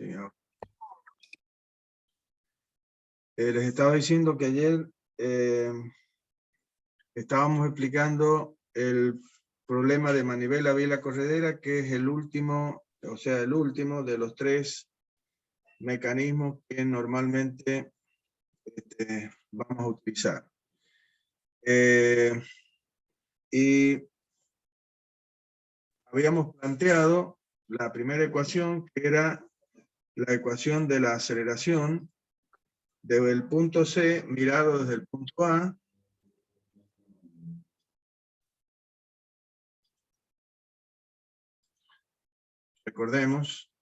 Sí, ahora. Les estaba diciendo que ayer estábamos explicando el problema de manivela biela corredera, que es el último, o sea, el último de los tres mecanismos que normalmente vamos a utilizar. Y habíamos planteado la primera ecuación, que era la ecuación de la aceleración del punto C mirado desde el punto A. Recordemos,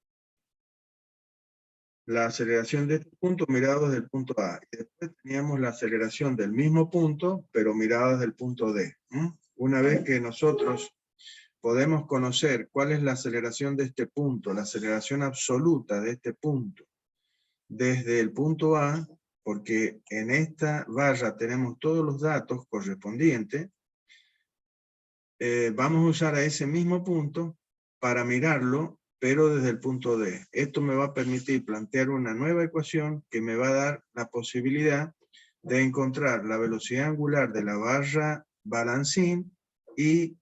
la aceleración de este punto mirado desde el punto A. Y después teníamos la aceleración del mismo punto, pero mirado desde el punto D. Una vez que nosotros podemos conocer cuál es la aceleración de este punto, la aceleración absoluta de este punto, desde el punto A, porque en esta barra tenemos todos los datos correspondientes, vamos a usar a ese mismo punto para mirarlo, pero desde el punto D. Esto me va a permitir plantear una nueva ecuación que me va a dar la posibilidad de encontrar la velocidad angular de la barra balancín y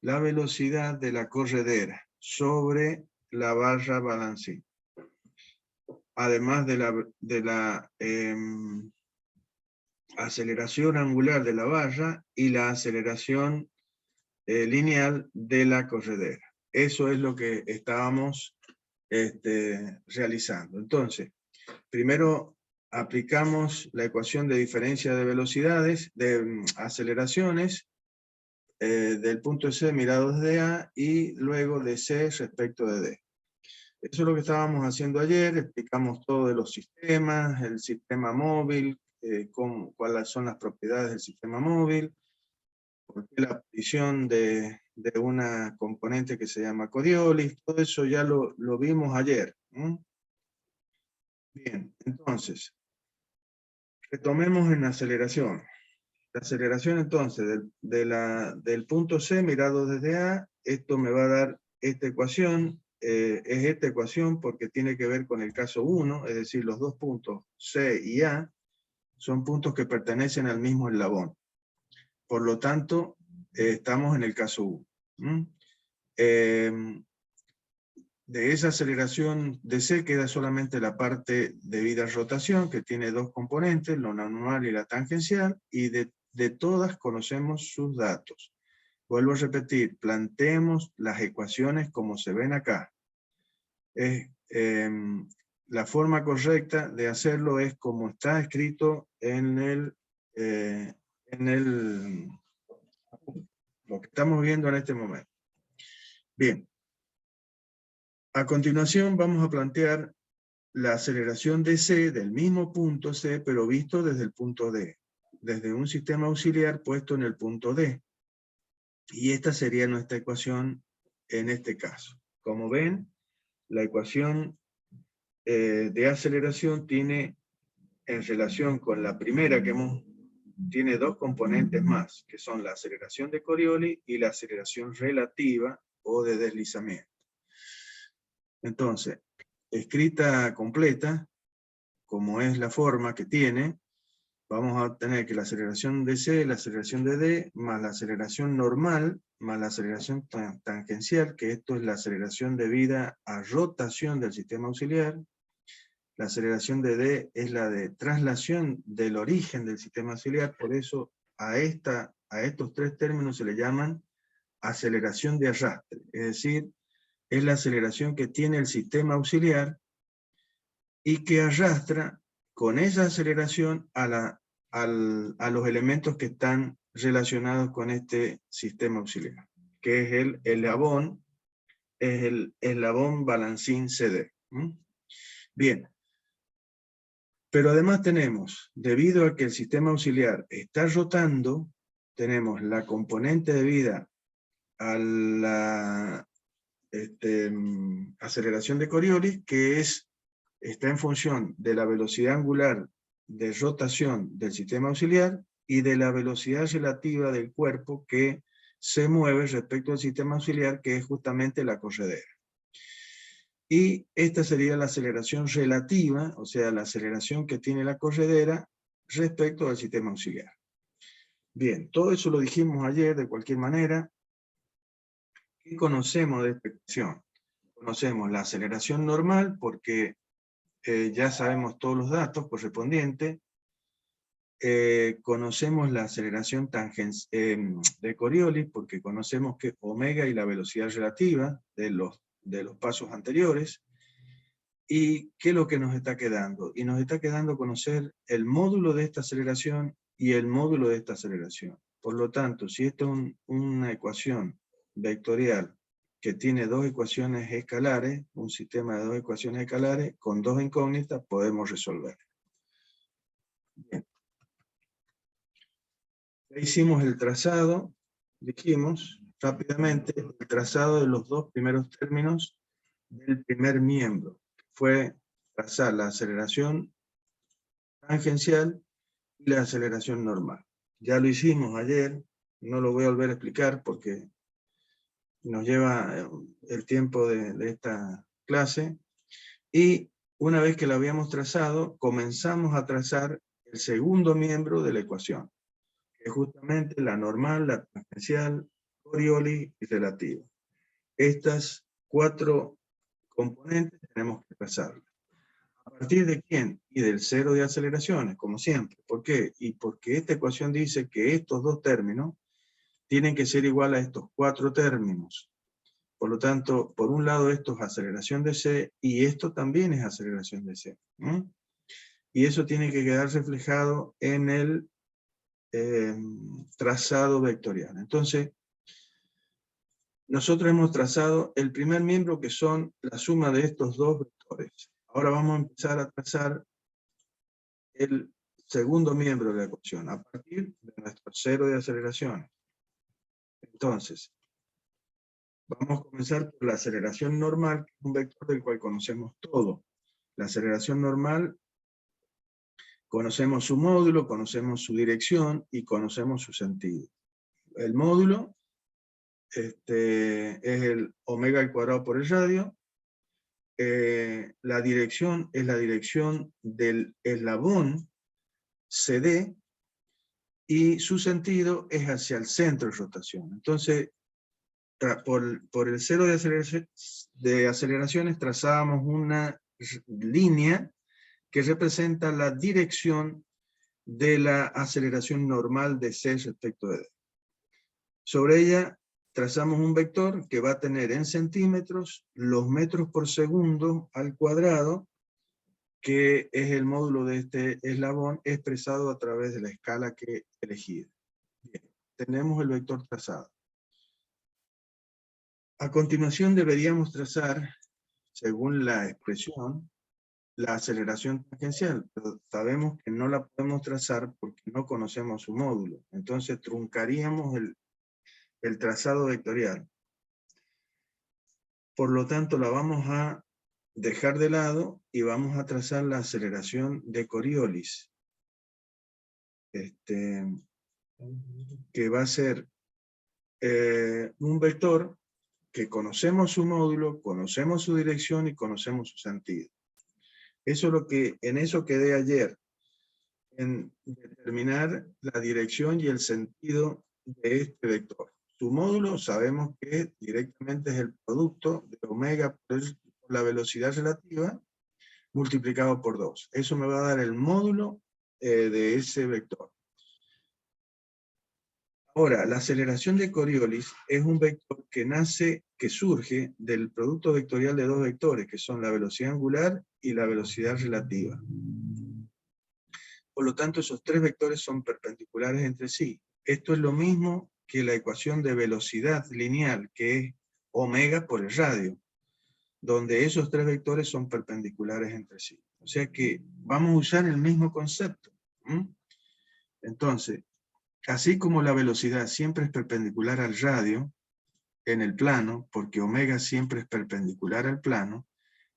la velocidad de la corredera sobre la barra balancín. Además de la aceleración angular de la barra y la aceleración lineal de la corredera. Eso es lo que estábamos realizando. Entonces, primero aplicamos la ecuación de diferencia de velocidades, de aceleraciones, del punto C mirado desde A y luego de C respecto de D. Eso es lo que estábamos haciendo ayer, explicamos todo de los sistemas, el sistema móvil, cuáles son las propiedades del sistema móvil, por qué la posición de una componente que se llama Coriolis, todo eso ya lo vimos ayer. Bien, entonces, retomemos en la aceleración. La aceleración entonces del punto C mirado desde A, esto me va a dar esta ecuación, es esta ecuación porque tiene que ver con el caso 1, es decir, los dos puntos C y A son puntos que pertenecen al mismo eslabón. Por lo tanto, estamos en el caso 1. De esa aceleración de C queda solamente la parte debida a rotación, que tiene dos componentes, la normal y la tangencial, y de todas conocemos sus datos. Vuelvo a repetir, planteemos las ecuaciones como se ven acá. La forma correcta de hacerlo es como está escrito en lo que estamos viendo en este momento. Bien. A continuación vamos a plantear la aceleración de C, del mismo punto C, pero visto desde el punto D, desde un sistema auxiliar puesto en el punto D. Y esta sería nuestra ecuación en este caso. Como ven, la ecuación de aceleración tiene, en relación con la primera tiene dos componentes más, que son la aceleración de Coriolis y la aceleración relativa o de deslizamiento. Entonces, escrita completa, como es la forma que tiene, vamos a tener que la aceleración de C, la aceleración de D, más la aceleración normal, más la aceleración tangencial, que esto es la aceleración debida a rotación del sistema auxiliar. La aceleración de D es la de traslación del origen del sistema auxiliar, por eso a estos tres términos se le llaman aceleración de arrastre, es decir, es la aceleración que tiene el sistema auxiliar y que arrastra con esa aceleración a los elementos que están relacionados con este sistema auxiliar, que es el eslabón balancín CD. Bien, pero además tenemos, debido a que el sistema auxiliar está rotando, tenemos la componente debida a la aceleración de Coriolis, que está en función de la velocidad angular de rotación del sistema auxiliar y de la velocidad relativa del cuerpo que se mueve respecto al sistema auxiliar, que es justamente la corredera. Y esta sería la aceleración relativa, o sea, la aceleración que tiene la corredera respecto al sistema auxiliar. Bien, todo eso lo dijimos ayer de cualquier manera. ¿Qué conocemos de esta ecuación? Conocemos la aceleración normal porque ya sabemos todos los datos correspondientes. Conocemos la aceleración de Coriolis porque conocemos que omega y la velocidad relativa de los pasos anteriores. ¿Y qué es lo que nos está quedando? Y nos está quedando conocer el módulo de esta aceleración y el módulo de esta aceleración. Por lo tanto, si esta es una ecuación vectorial que tiene dos ecuaciones escalares, un sistema de dos ecuaciones escalares, con dos incógnitas podemos resolver. Bien. Ya hicimos el trazado, dijimos rápidamente, el trazado de los dos primeros términos del primer miembro. Fue trazar la aceleración tangencial y la aceleración normal. Ya lo hicimos ayer, no lo voy a volver a explicar porque nos lleva el tiempo de esta clase. Y una vez que lo habíamos trazado, comenzamos a trazar el segundo miembro de la ecuación, que es justamente la normal, la tangencial, Coriolis y relativa. Estas cuatro componentes tenemos que trazarlas. ¿A partir de quién? Y del cero de aceleraciones, como siempre. ¿Por qué? Y porque esta ecuación dice que estos dos términos tienen que ser igual a estos cuatro términos. Por lo tanto, por un lado esto es aceleración de C y esto también es aceleración de C. Y eso tiene que quedar reflejado en el trazado vectorial. Entonces, nosotros hemos trazado el primer miembro que son la suma de estos dos vectores. Ahora vamos a empezar a trazar el segundo miembro de la ecuación, a partir de nuestro cero de aceleraciones. Entonces, vamos a comenzar por la aceleración normal, que es un vector del cual conocemos todo. La aceleración normal, conocemos su módulo, conocemos su dirección y conocemos su sentido. El módulo es el omega al cuadrado por el radio. La dirección es la dirección del eslabón CD, y su sentido es hacia el centro de rotación. Entonces, por el cero de aceleraciones trazábamos una línea que representa la dirección de la aceleración normal de C respecto de D. Sobre ella trazamos un vector que va a tener en centímetros los metros por segundo al cuadrado, que es el módulo de este eslabón expresado a través de la escala que elegí. Bien, tenemos el vector trazado. A continuación deberíamos trazar, según la expresión, la aceleración tangencial, pero sabemos que no la podemos trazar porque no conocemos su módulo. Entonces truncaríamos el trazado vectorial. Por lo tanto, la vamos a dejar de lado y vamos a trazar la aceleración de Coriolis. Que va a ser un vector que conocemos su módulo, conocemos su dirección y conocemos su sentido. Eso es lo que, en eso quedé ayer, en determinar la dirección y el sentido de este vector. Su módulo sabemos que directamente es el producto de omega por la velocidad relativa multiplicado por 2. Eso me va a dar el módulo de ese vector. Ahora, la aceleración de Coriolis es un vector que surge del producto vectorial de dos vectores, que son la velocidad angular y la velocidad relativa. Por lo tanto, esos tres vectores son perpendiculares entre sí. Esto es lo mismo que la ecuación de velocidad lineal, que es omega por el radio, donde esos tres vectores son perpendiculares entre sí. O sea que vamos a usar el mismo concepto. Entonces, así como la velocidad siempre es perpendicular al radio en el plano, porque omega siempre es perpendicular al plano,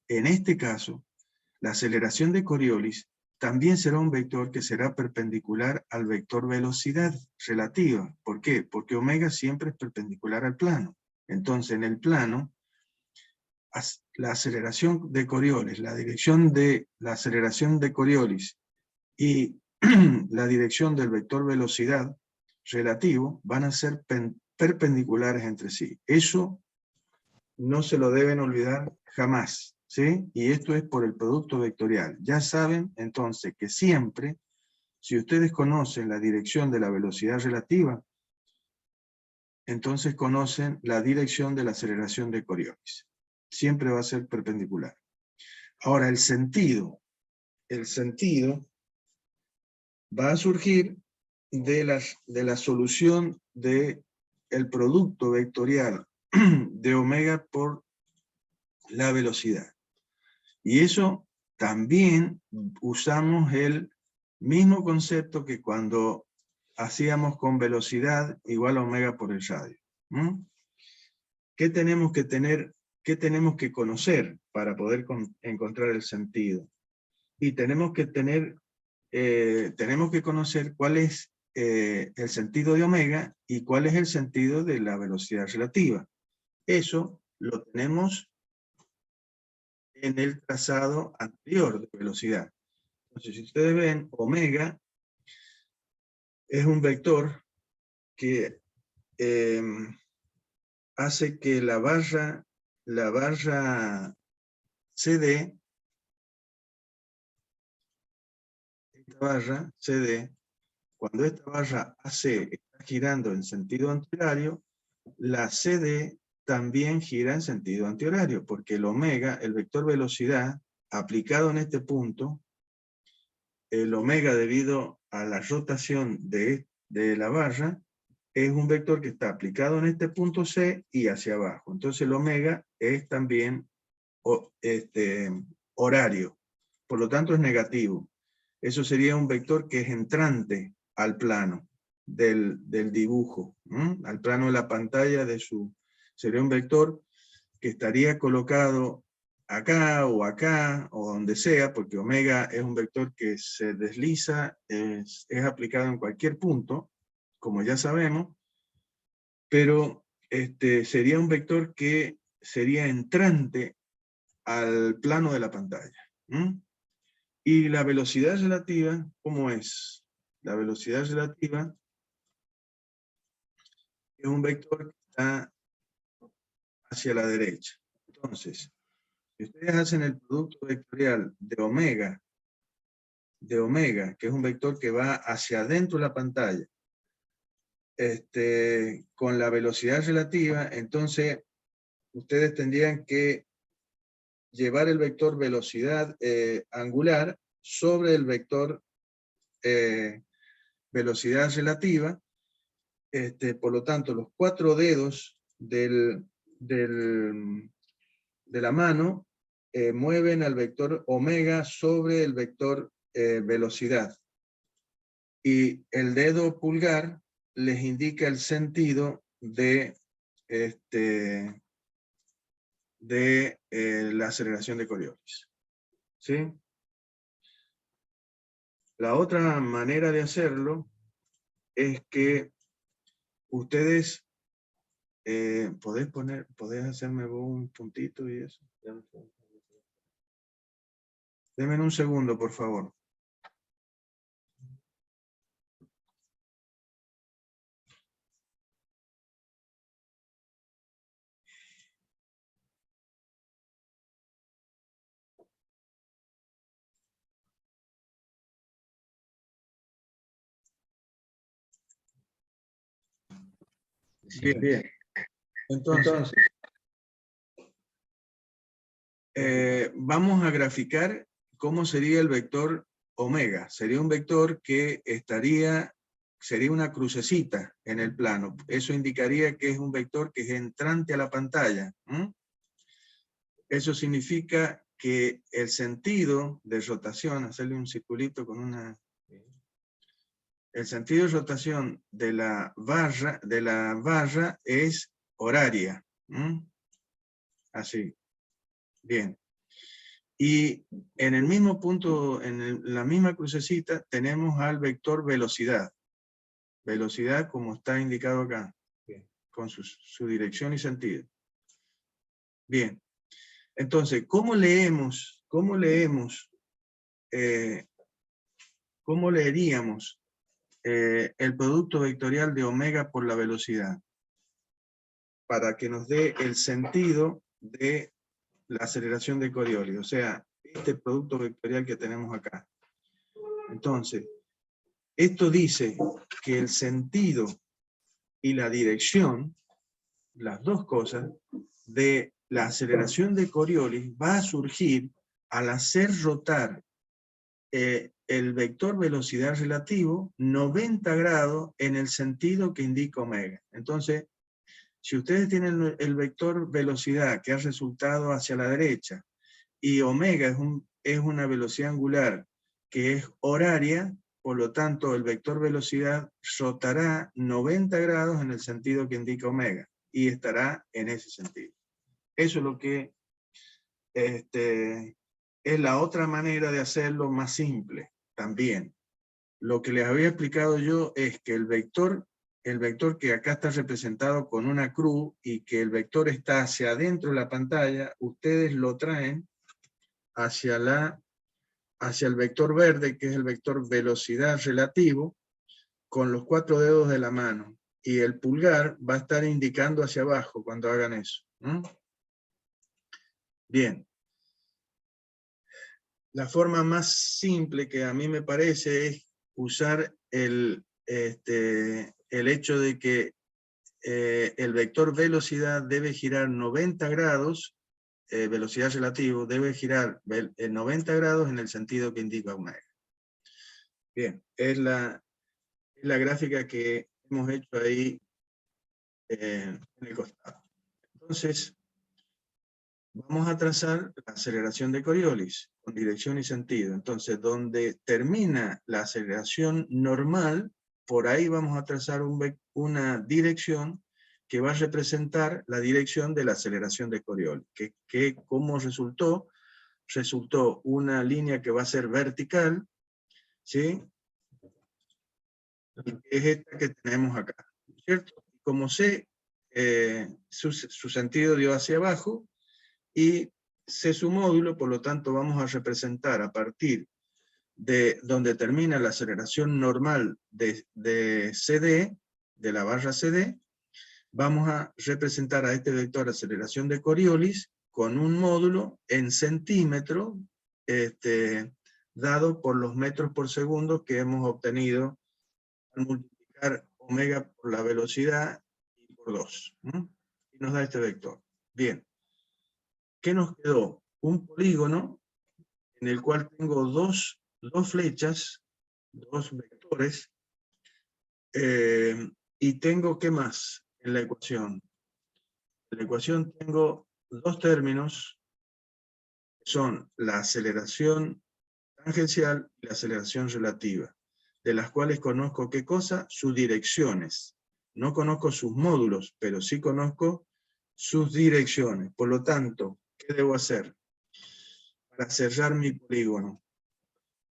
en este caso, la aceleración de Coriolis también será un vector que será perpendicular al vector velocidad relativa. ¿Por qué? Porque omega siempre es perpendicular al plano. Entonces, en el plano, la aceleración de Coriolis, la dirección de la aceleración de Coriolis y la dirección del vector velocidad relativo van a ser perpendiculares entre sí. Eso no se lo deben olvidar jamás, ¿sí? Y esto es por el producto vectorial. Ya saben entonces que siempre, si ustedes conocen la dirección de la velocidad relativa, entonces conocen la dirección de la aceleración de Coriolis. Siempre va a ser perpendicular. Ahora, el sentido va a surgir de la solución del producto vectorial de omega por la velocidad. Y eso también usamos el mismo concepto que cuando hacíamos con velocidad igual a omega por el radio. ¿Qué tenemos que tener? ¿Qué tenemos que conocer para poder encontrar el sentido? Y tenemos que conocer cuál es el sentido de omega y cuál es el sentido de la velocidad relativa. Eso lo tenemos en el trazado anterior de velocidad. Entonces, si ustedes ven, omega es un vector que hace que la barra CD, esta barra CD, cuando esta barra AC está girando en sentido antihorario, la CD también gira en sentido antihorario, porque el omega, el vector velocidad, aplicado en este punto, el omega debido a la rotación de la barra, es un vector que está aplicado en este punto C y hacia abajo. Entonces el omega es también horario, por lo tanto es negativo. Eso sería un vector que es entrante al plano del dibujo, al plano de la pantalla sería un vector que estaría colocado acá o donde sea, porque omega es un vector que se desliza, es aplicado en cualquier punto, como ya sabemos, pero sería un vector que sería entrante al plano de la pantalla. Y la velocidad relativa, ¿cómo es? La velocidad relativa es un vector que está hacia la derecha. Entonces, si ustedes hacen el producto vectorial de omega, que es un vector que va hacia adentro de la pantalla, con la velocidad relativa, entonces ustedes tendrían que llevar el vector velocidad angular sobre el vector velocidad relativa. Por lo tanto, los 4 dedos de la mano mueven al vector omega sobre el vector velocidad. Y el dedo pulgar les indica el sentido de la aceleración de Coriolis. ¿Sí? La otra manera de hacerlo es que ustedes podés hacerme un puntito y eso. Denme un segundo, por favor. Bien. Entonces, vamos a graficar cómo sería el vector omega. Sería un vector que sería una crucecita en el plano. Eso indicaría que es un vector que es entrante a la pantalla. Eso significa que el sentido de rotación, hacerle un circulito con una... El sentido de rotación de la barra es horaria. Así. Bien. Y en el mismo punto, la misma crucecita, tenemos al vector velocidad. Velocidad como está indicado acá, con su dirección y sentido. Bien. Entonces, ¿cómo leeríamos el producto vectorial de omega por la velocidad? Para que nos dé el sentido de la aceleración de Coriolis, o sea, este producto vectorial que tenemos acá. Entonces, esto dice que el sentido y la dirección, las dos cosas, de la aceleración de Coriolis va a surgir al hacer rotar el vector velocidad relativo 90 grados en el sentido que indica omega. Entonces, si ustedes tienen el vector velocidad que ha resultado hacia la derecha, y omega es una velocidad angular que es horaria, por lo tanto el vector velocidad rotará 90 grados en el sentido que indica omega, y estará en ese sentido. Eso es lo que es la otra manera de hacerlo más simple también. Lo que les había explicado yo es que el vector que acá está representado con una cruz y que el vector está hacia adentro de la pantalla, ustedes lo traen hacia el vector verde, que es el vector velocidad relativo, con los 4 dedos de la mano. Y el pulgar va a estar indicando hacia abajo cuando hagan eso. Bien. La forma más simple que a mí me parece es usar el hecho de que el vector velocidad debe girar 90 grados, velocidad relativo, debe girar 90 grados en el sentido que indica omega. Bien, es la gráfica que hemos hecho ahí en el costado. Entonces, vamos a trazar la aceleración de Coriolis con dirección y sentido. Entonces, donde termina la aceleración normal, por ahí vamos a trazar una dirección que va a representar la dirección de la aceleración de Coriolis. Que ¿cómo resultó? Resultó una línea que va a ser vertical, ¿sí? Es esta que tenemos acá, ¿cierto? Como sé, su sentido dio hacia abajo, y C su módulo, por lo tanto vamos a representar a partir de donde termina la aceleración normal de CD, de la barra CD, vamos a representar a este vector de aceleración de Coriolis con un módulo en centímetros, dado por los metros por segundo que hemos obtenido al multiplicar omega por la velocidad y por 2. Y nos da este vector. Bien. ¿Qué nos quedó? Un polígono en el cual tengo dos flechas, dos vectores, y tengo, ¿qué más en la ecuación? En la ecuación tengo dos términos, que son la aceleración tangencial y la aceleración relativa, de las cuales conozco, ¿qué cosa? Sus direcciones. No conozco sus módulos, pero sí conozco sus direcciones. Por lo tanto, ¿qué debo hacer? Para cerrar mi polígono.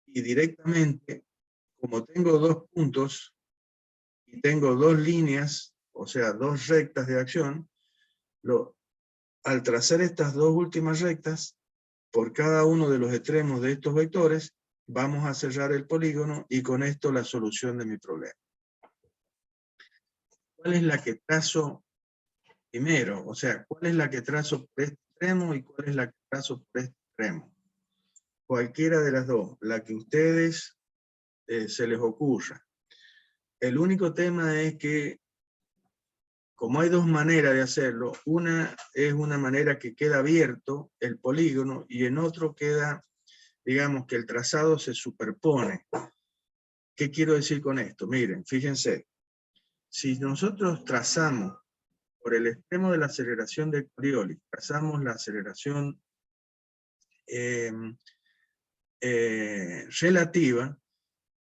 Y directamente, como tengo dos puntos y tengo dos líneas, o sea, dos rectas de acción, al trazar estas dos últimas rectas, por cada uno de los extremos de estos vectores, vamos a cerrar el polígono y con esto la solución de mi problema. ¿Cuál es la que trazo primero? O sea, ¿cuál es la que trazo por este extremo y cuál es la que trazo por este extremo? Cualquiera de las dos, la que ustedes se les ocurra. El único tema es que, como hay dos maneras de hacerlo, una es una manera que queda abierto el polígono y en otro queda, digamos, que el trazado se superpone. ¿Qué quiero decir con esto? Miren, fíjense, si nosotros trazamos por el extremo de la aceleración de Coriolis, trazamos la aceleración relativa,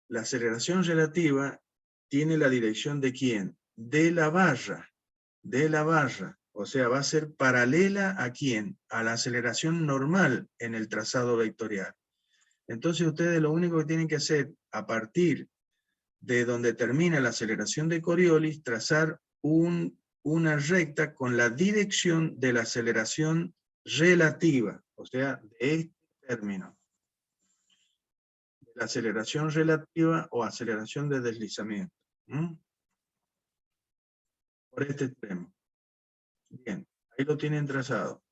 la aceleración relativa tiene la dirección ¿de quién? De la barra, o sea, va a ser paralela ¿a quién? A la aceleración normal en el trazado vectorial. Entonces ustedes lo único que tienen que hacer, a partir de donde termina la aceleración de Coriolis, trazar una recta con la dirección de la aceleración relativa, o sea, de este término, de la aceleración relativa o aceleración de deslizamiento. Por este extremo. Bien, ahí lo tienen trazado.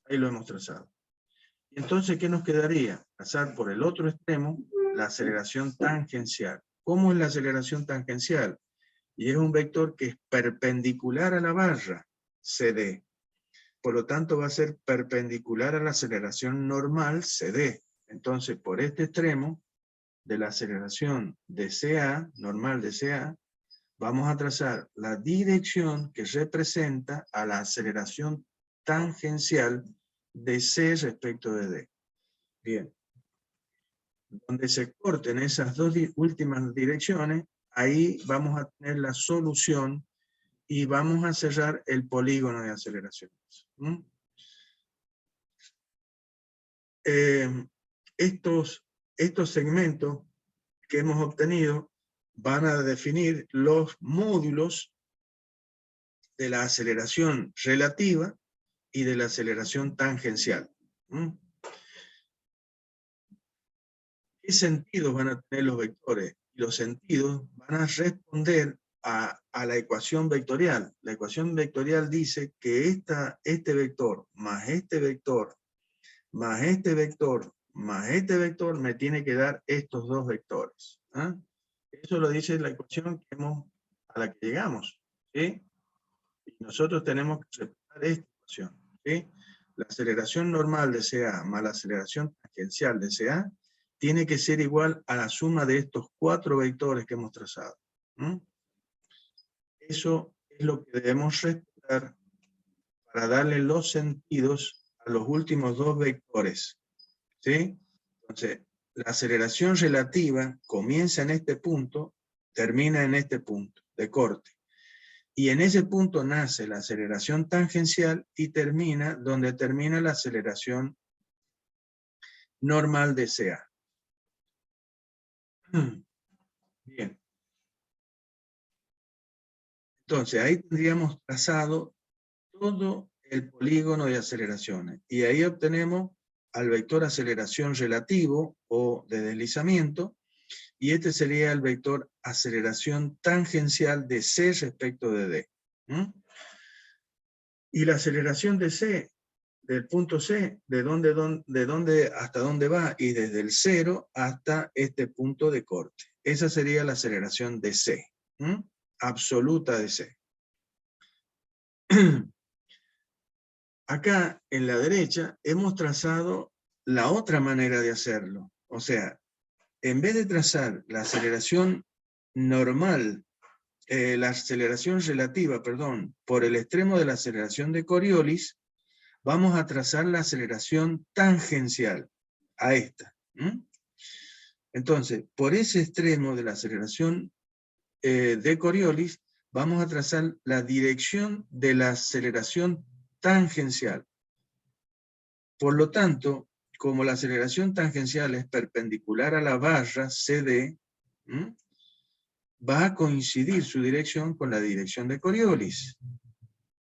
Ahí lo hemos trazado. Y entonces, ¿qué nos quedaría? Trazar por el otro extremo la aceleración tangencial. ¿Cómo es la aceleración tangencial? Y es un vector que es perpendicular a la barra, CD. Por lo tanto, va a ser perpendicular a la aceleración normal, CD. Entonces, por este extremo de la aceleración de CA, normal de CA, vamos a trazar la dirección que representa a la aceleración tangencial de C respecto de D. Bien. Donde se corten esas dos últimas direcciones, ahí vamos a tener la solución y vamos a cerrar el polígono de aceleraciones. Estos segmentos que hemos obtenido van a definir los módulos de la aceleración relativa y de la aceleración tangencial. ¿Qué sentidos van a tener los vectores? Los sentidos van a responder a la ecuación vectorial. La ecuación vectorial dice que este vector más este vector más este vector más este vector me tiene que dar estos dos vectores. Eso lo dice la ecuación a la que llegamos. ¿Sí? Y nosotros tenemos que respetar esta ecuación. ¿Sí? La aceleración normal de CA más la aceleración tangencial de CA tiene que ser igual a la suma de estos cuatro vectores que hemos trazado. Eso es lo que debemos respetar para darle los sentidos a los últimos dos vectores. ¿Sí? Entonces, la aceleración relativa comienza en este punto, termina en este punto de corte. Y en ese punto nace la aceleración tangencial y termina donde termina la aceleración normal de CA. Bien. Entonces, ahí tendríamos trazado todo el polígono de aceleraciones. Y ahí obtenemos al vector aceleración relativo o de deslizamiento, y este sería el vector aceleración tangencial de C respecto de D. Y la aceleración de C, del punto C, de dónde hasta dónde va, y desde el 0 hasta este punto de corte. Esa sería la aceleración de C, absoluta de C. Acá, en la derecha, hemos trazado la otra manera de hacerlo. O sea, en vez de trazar la aceleración normal, la aceleración relativa, perdón, por el extremo de la aceleración de Coriolis, vamos a trazar la aceleración tangencial a esta. Entonces, por ese extremo de la aceleración de Coriolis, vamos a trazar la dirección de la aceleración tangencial. Por lo tanto, como la aceleración tangencial es perpendicular a la barra CD, va a coincidir su dirección con la dirección de Coriolis.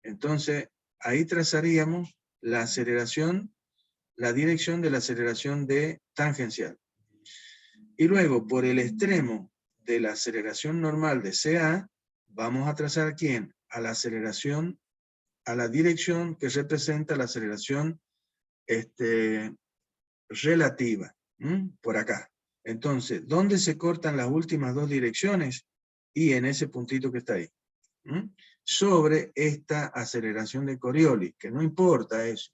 Entonces, ahí trazaríamos la aceleración, la dirección de la aceleración de tangencial. Y luego, por el extremo de la aceleración normal de CA, vamos a trazar ¿quién? A la aceleración, a la dirección que representa la aceleración relativa, por acá. Entonces, ¿dónde se cortan las últimas dos direcciones? Y en ese puntito que está ahí. Sobre esta aceleración de Coriolis, que no importa eso.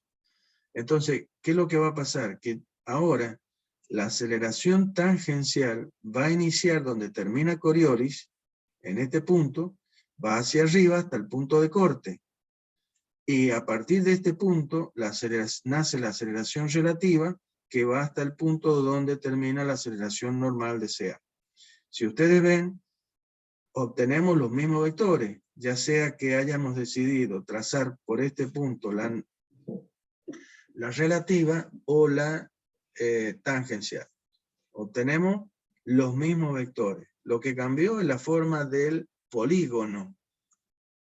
Entonces, ¿qué es lo que va a pasar? Que ahora la aceleración tangencial va a iniciar donde termina Coriolis, en este punto, va hacia arriba hasta el punto de corte. Y a partir de este punto nace la aceleración relativa, que va hasta el punto donde termina la aceleración normal de CA. Si ustedes ven, obtenemos los mismos vectores, ya sea que hayamos decidido trazar por este punto la relativa o la tangencial. Obtenemos los mismos vectores. Lo que cambió es la forma del polígono.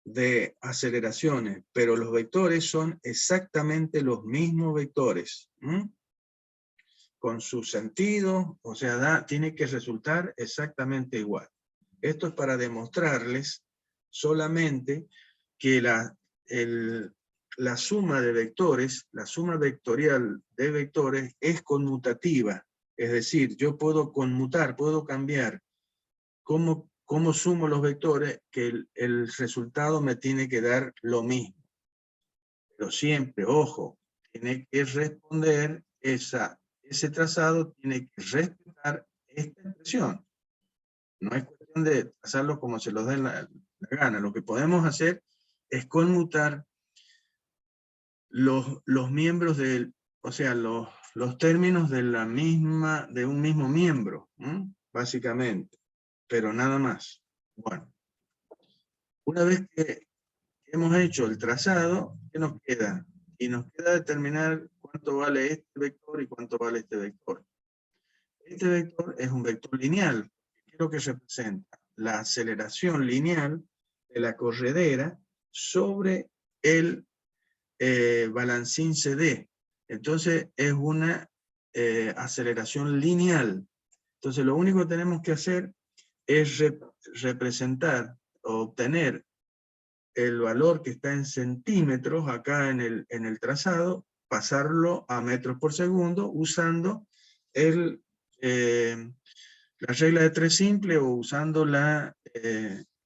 de aceleraciones, pero los vectores son exactamente los mismos vectores, con su sentido, o sea, tiene que resultar exactamente igual. Esto es para demostrarles solamente que la suma de vectores, la suma vectorial de vectores es conmutativa. Es decir, yo puedo conmutar, puedo cambiar cómo sumo los vectores, que el resultado me tiene que dar lo mismo. Pero siempre, ojo, tiene que responder ese trazado, tiene que respetar esta expresión. No es cuestión de trazarlo como se los dé la gana. Lo que podemos hacer es conmutar los miembros o sea, los términos de un mismo miembro, básicamente, pero nada más. Bueno, una vez que hemos hecho el trazado, ¿qué nos queda? Y nos queda determinar cuánto vale este vector y cuánto vale este vector. Este vector es un vector lineal. ¿Qué es lo que representa? La aceleración lineal de la corredera sobre el balancín CD. Entonces es una aceleración lineal. Entonces lo único que tenemos que hacer es representar o obtener el valor que está en centímetros acá en el trazado, pasarlo a metros por segundo usando la regla de 3 simple o usando la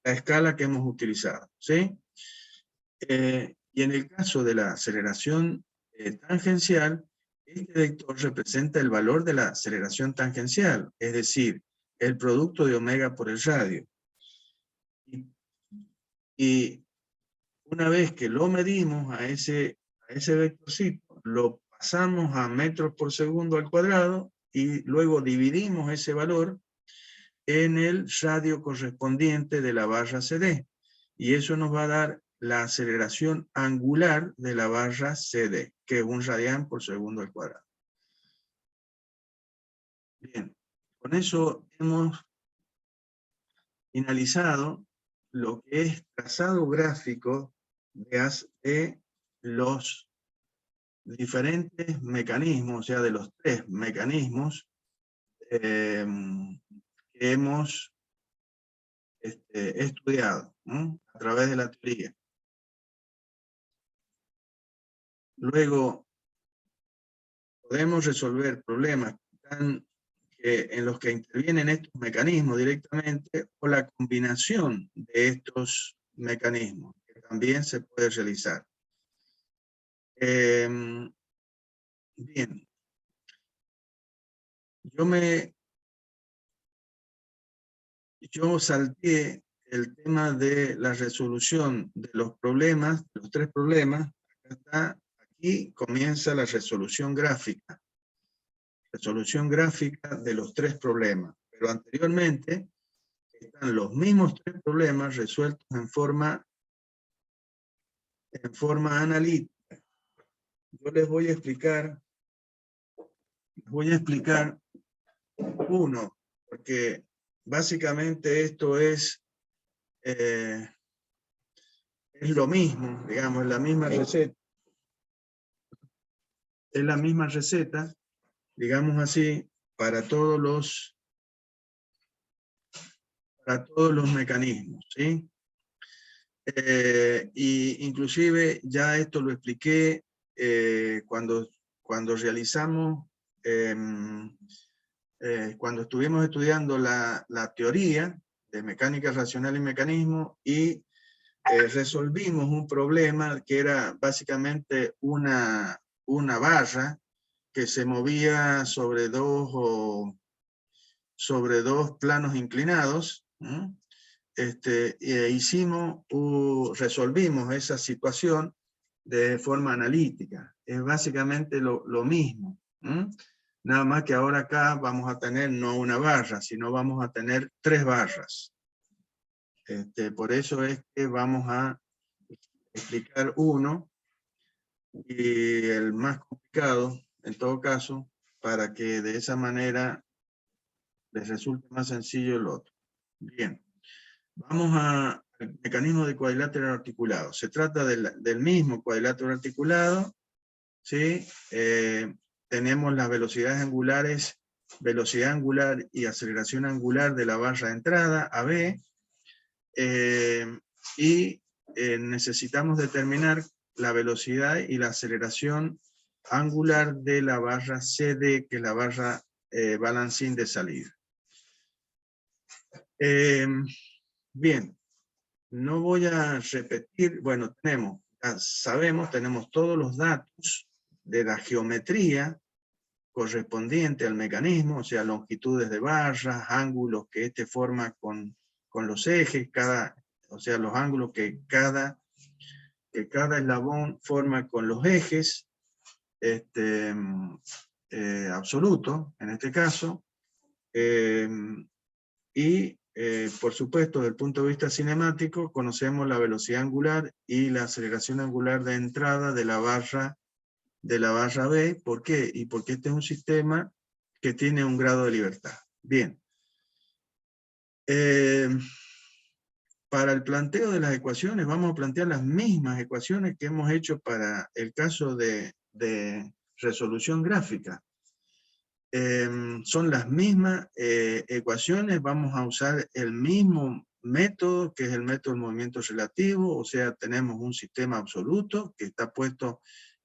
escala que hemos utilizado, ¿sí? Y en el caso de la aceleración tangencial, este vector representa el valor de la aceleración tangencial, es decir, el producto de omega por el radio. Y una vez que lo medimos a ese vectorcito, lo pasamos a metros por segundo al cuadrado y luego dividimos ese valor en el radio correspondiente de la barra CD. Y eso nos va a dar la aceleración angular de la barra CD, que es 1 radián por segundo al cuadrado. Bien, con eso hemos finalizado lo que es trazado gráfico de los diferentes mecanismos, o sea, de los 3 mecanismos que hemos estudiado a través de la teoría. Luego, podemos resolver problemas en los que intervienen estos mecanismos directamente o la combinación de estos mecanismos, que también se puede realizar. Bien. Yo salté el tema de la resolución de los problemas, los 3 problemas. Aquí comienza la resolución gráfica. Resolución gráfica de los 3 problemas. Pero anteriormente están los mismos 3 problemas resueltos en forma analítica. Yo les voy a explicar uno, porque básicamente esto es lo mismo, digamos, la misma receta. Es la misma receta, digamos así, para todos los mecanismos, ¿sí? Y inclusive ya esto lo expliqué cuando realizamos, cuando estuvimos estudiando la teoría de mecánica racional y mecanismo y resolvimos un problema que era básicamente una barra que se movía sobre dos planos inclinados. Resolvimos esa situación de forma analítica. Es básicamente lo mismo. Nada más que ahora acá vamos a tener no una barra, sino vamos a tener 3 barras. Por eso es que vamos a explicar uno y el más complicado, en todo caso, para que de esa manera les resulte más sencillo el otro. Bien, vamos a el mecanismo de cuadrilátero articulado. Se trata del mismo cuadrilátero articulado, ¿sí? Tenemos las velocidades angulares, velocidad angular y aceleración angular de la barra de entrada, AB, y necesitamos determinar la velocidad y la aceleración angular de la barra CD, que es la barra balancín de salida. Bien, no voy a repetir, bueno, tenemos todos los datos de la geometría correspondiente al mecanismo, o sea, longitudes de barras, ángulos que forma con los ejes, o sea, los ángulos que cada eslabón forma con los ejes, absoluto, en este caso, y por supuesto, desde el punto de vista cinemático, conocemos la velocidad angular y la aceleración angular de entrada de la barra B. ¿Por qué? Y porque este es un sistema que tiene un grado de libertad. Bien. Para el planteo de las ecuaciones, vamos a plantear las mismas ecuaciones que hemos hecho para el caso de resolución gráfica. Son las mismas ecuaciones, vamos a usar el mismo método, que es el método del movimiento relativo, o sea, tenemos un sistema absoluto que está puesto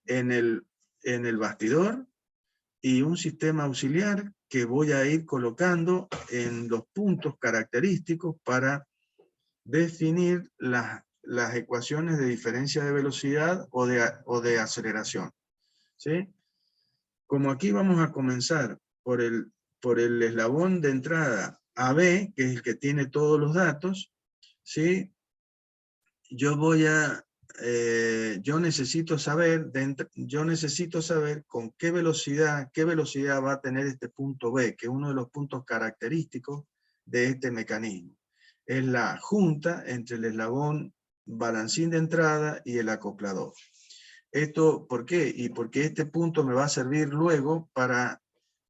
en el bastidor, y un sistema auxiliar que voy a ir colocando en los puntos característicos para definir las ecuaciones de diferencia de velocidad o de aceleración. ¿Sí? Como aquí vamos a comenzar por el eslabón de entrada AB, que es el que tiene todos los datos, ¿sí? Yo necesito saber con qué velocidad va a tener este punto B, que es uno de los puntos característicos de este mecanismo. Es la junta entre el eslabón balancín de entrada y el acoplador. ¿Esto por qué? Y porque este punto me va a servir luego para,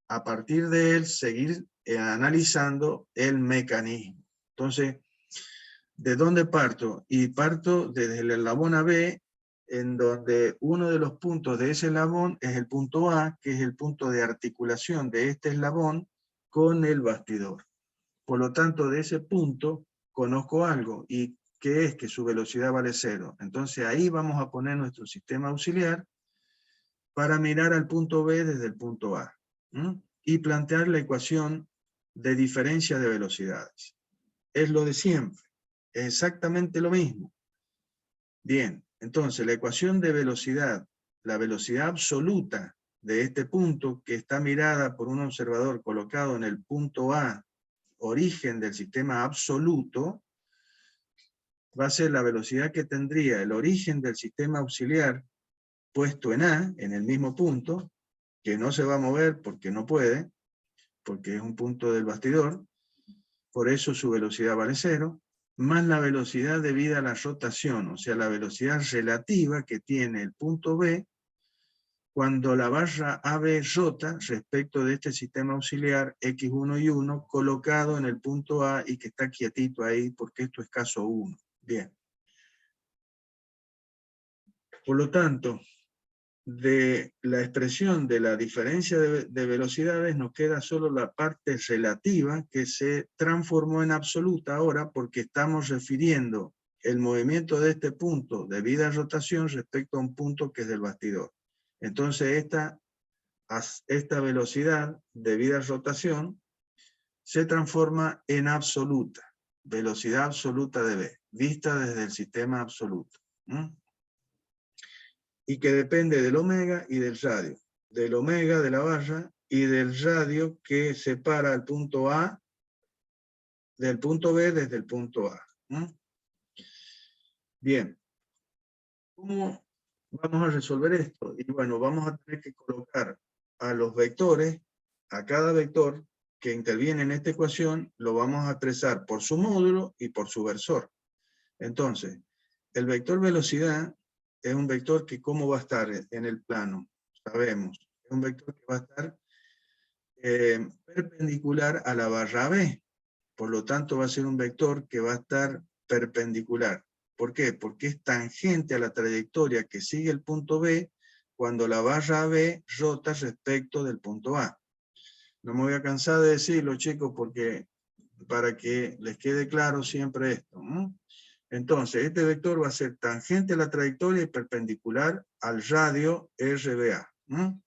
a partir de él, seguir analizando el mecanismo. Entonces, ¿de dónde parto? Y parto desde el eslabón AB, en donde uno de los puntos de ese eslabón es el punto A, que es el punto de articulación de este eslabón con el bastidor. Por lo tanto, de ese punto conozco algo, y que es que su velocidad vale 0. Entonces ahí vamos a poner nuestro sistema auxiliar para mirar al punto B desde el punto A, y plantear la ecuación de diferencia de velocidades. Es lo de siempre, es exactamente lo mismo. Bien, entonces la ecuación de velocidad, la velocidad absoluta de este punto, que está mirada por un observador colocado en el punto A, origen del sistema absoluto, va a ser la velocidad que tendría el origen del sistema auxiliar puesto en A, en el mismo punto, que no se va a mover porque no puede, porque es un punto del bastidor, por eso su velocidad vale 0, más la velocidad debida a la rotación, o sea, la velocidad relativa que tiene el punto B cuando la barra AB rota respecto de este sistema auxiliar X1 y 1 colocado en el punto A y que está quietito ahí porque esto es caso 1. Bien. Por lo tanto, de la expresión de la diferencia de velocidades nos queda solo la parte relativa que se transformó en absoluta ahora porque estamos refiriendo el movimiento de este punto debido a rotación respecto a un punto que es del bastidor. Entonces esta velocidad debida a rotación se transforma en absoluta, velocidad absoluta de B, vista desde el sistema absoluto. Y que depende del omega y del radio, del omega de la barra y del radio que separa el punto A del punto B desde el punto A. Bien, ¿cómo vamos a resolver esto? Y bueno, vamos a tener que colocar a los vectores, a cada vector que interviene en esta ecuación, lo vamos a expresar por su módulo y por su versor. Entonces, el vector velocidad es un vector que ¿cómo va a estar en el plano? Sabemos, es un vector que va a estar perpendicular a la barra B. Por lo tanto, va a ser un vector que va a estar perpendicular. ¿Por qué? Porque es tangente a la trayectoria que sigue el punto B cuando la barra B rota respecto del punto A. No me voy a cansar de decirlo, chicos, porque para que les quede claro siempre esto, ¿no? Entonces, este vector va a ser tangente a la trayectoria y perpendicular al radio RBA. ¿No?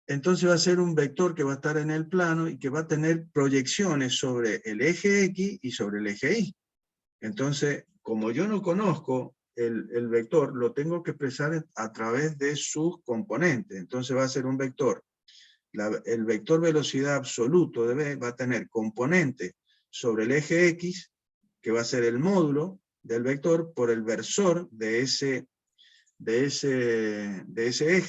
Entonces va a ser un vector que va a estar en el plano y que va a tener proyecciones sobre el eje X y sobre el eje Y. Entonces, como yo no conozco el vector, lo tengo que expresar a través de sus componentes. Entonces va a ser un vector. El vector velocidad absoluto de B va a tener componente sobre el eje X, que va a ser el módulo del vector por el versor de ese eje.